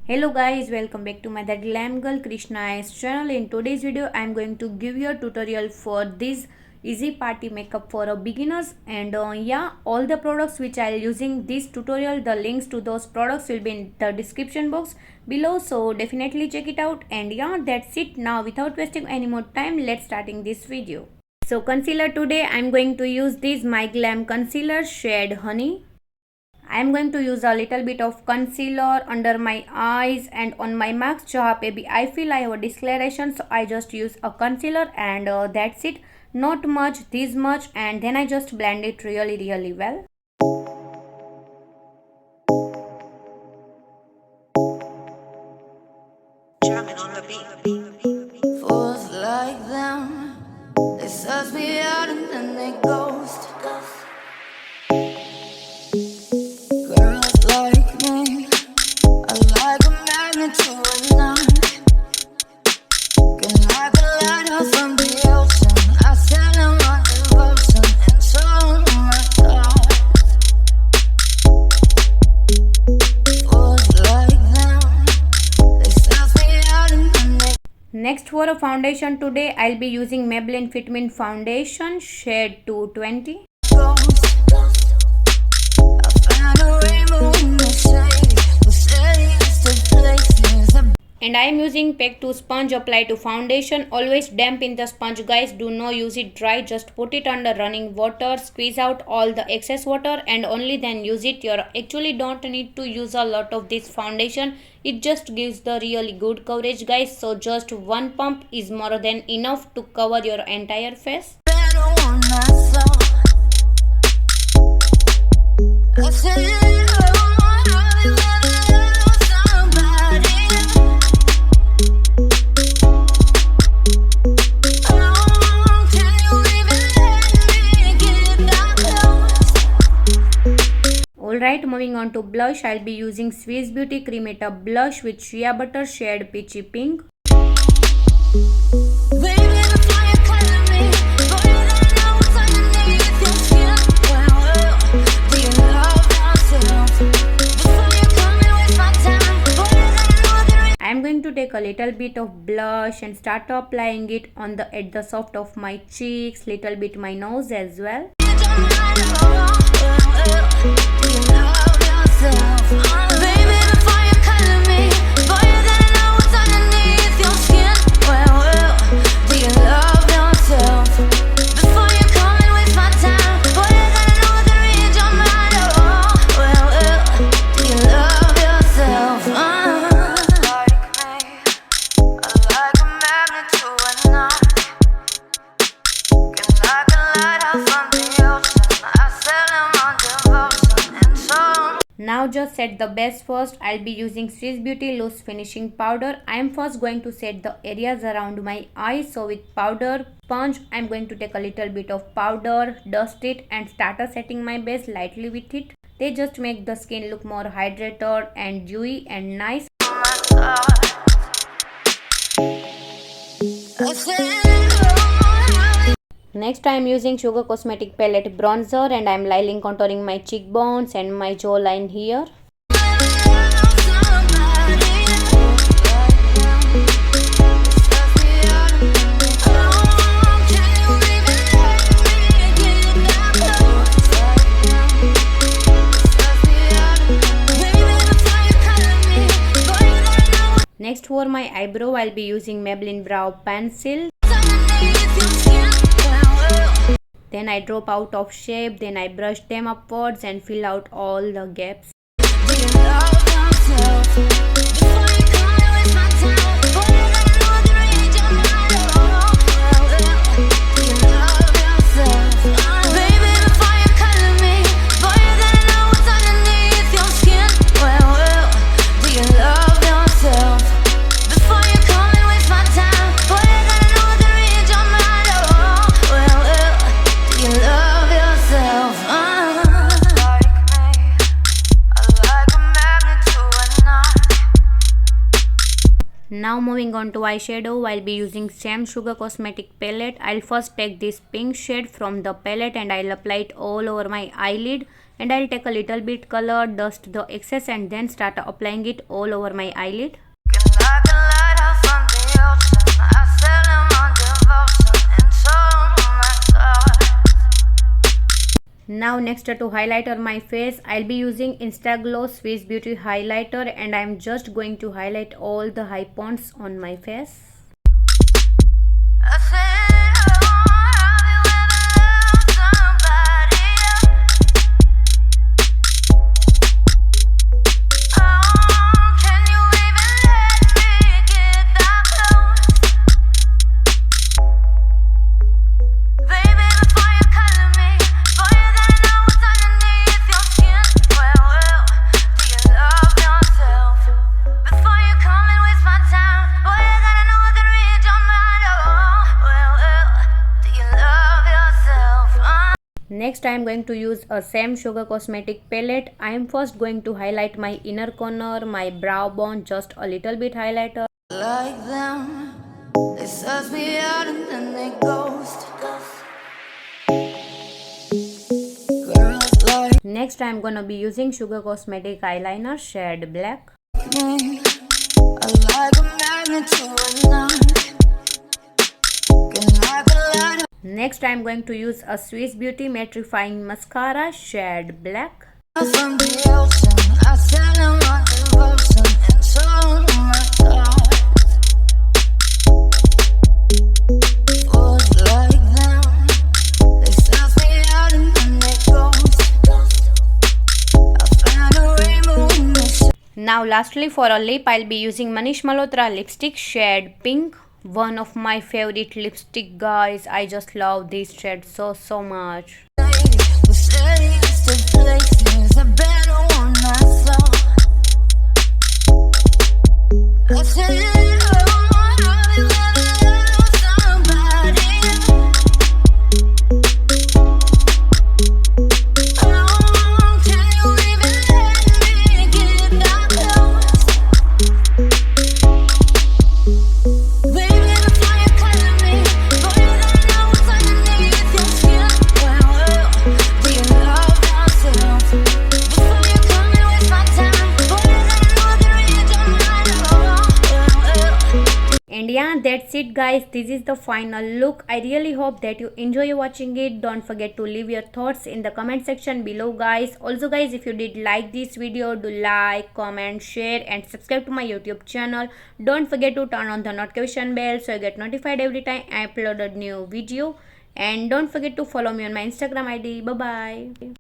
Hello guys, welcome back to my That Glam Girl Krishna's channel. In today's video, I am going to give you a tutorial for this easy party makeup for a beginners. And all the products which I am using this tutorial, the links to those products will be in the description box below. So definitely check it out. And yeah, that's it. Now without wasting any more time, let's starting this video. So concealer today, I am going to use this My Glam concealer shade Honey. I am going to use a little bit of concealer under my eyes and on my marks jahan pe bhi I feel I have a discoloration, so I just use a concealer and that's it. Not much, this much, and then I just blend it really well. Fools like them, they suss me out and then they ghost. Girls like me are like a magnet to a knot. Can like a lighthouse from the ocean. I send them on devotion and so my God. Fools like them, they suss me out and then they. Next for a foundation today, I'll be using Maybelline Fit Me foundation shade 220. And I am using Pack to sponge apply to foundation. Always damp in the sponge guys, do not use it dry, just put it under running water, squeeze out all the excess water and only then use it. You actually don't need to use a lot of this foundation, it just gives the really good coverage guys. So just one pump is more than enough to cover your entire face. Alright, moving on to blush, I'll be using Swiss Beauty Cremata blush with shea butter shade Peachy Pink. I'm going to take a little bit of blush and start applying it on the at the soft of my cheeks, little bit my nose as well. Now just set the base first. I'll be using Swiss Beauty loose finishing powder. I am first going to set the areas around my eyes. So with powder sponge, I'm going to take a little bit of powder, dust it and start setting my base lightly with it. They just make the skin look more hydrated and dewy and nice. Next I am using Sugar Cosmetic palette bronzer and I am lightly contouring my cheekbones and my jawline here. Next for my eyebrow, I'll be using Maybelline Brow Pencil. Then I drop out of shape, then I brush them upwards and fill out all the gaps. Now moving on to eyeshadow, I'll be using same Sugar Cosmetic palette. I'll first take this pink shade from the palette and I'll apply it all over my eyelid. And I'll take a little bit color, dust the excess, and then start applying it all over my eyelid. Like a lighthouse from the ocean, I sail in my devotion, and so, oh my God. Now next to highlighter my face, I'll be using Instaglow Swiss Beauty highlighter, and I'm just going to highlight all the high points on my face. I said, have you ever loved somebody? Oh, can you even let me get that close? Baby, before you color me, before you gotta know what's underneath your skin. Well, do you love yourself? Before you come and waste my time, boy, you gotta know I can read your mind. Oh, well, do you love yourself? Next I am going to use a same Sugar Cosmetic palette. I am first going to highlight my inner corner, my brow bone, just a little bit highlighter. Like them, they search me out and then they ghost. Girls like Next I am gonna be using Sugar Cosmetic eyeliner shade black. me, I like a magnet to a knife. Can like a light Next I am going to use a Swiss Beauty mattifying mascara shade black. from the ocean. I sail in my devotion, and so, oh my God. Boys like them, they search me out and then they ghost. I find a rainbow in the sun. Now lastly for a lip I'll be using Manish Malhotra lipstick shade pink. One of my favorite lipstick, guys. I just love this shade so much. We say it's the places, a better one I saw. I said, oh, have you ever loved somebody? Oh, can you even let me get that close? Baby, before you color me, before you gotta know what's underneath your skin. Well, do you love yourself? Before you come and waste my time, boy, you gotta know I can read your mind. And yeah, that's it guys. This is the final look. I really hope that you enjoy watching it. Don't forget to leave your thoughts in the comment section below, guys. Also guys, if you did like this video, do like, comment, share and subscribe to my YouTube channel. Don't forget to turn on the notification bell so you get notified every time I upload a new video. And don't forget to follow me on my Instagram ID. Bye bye.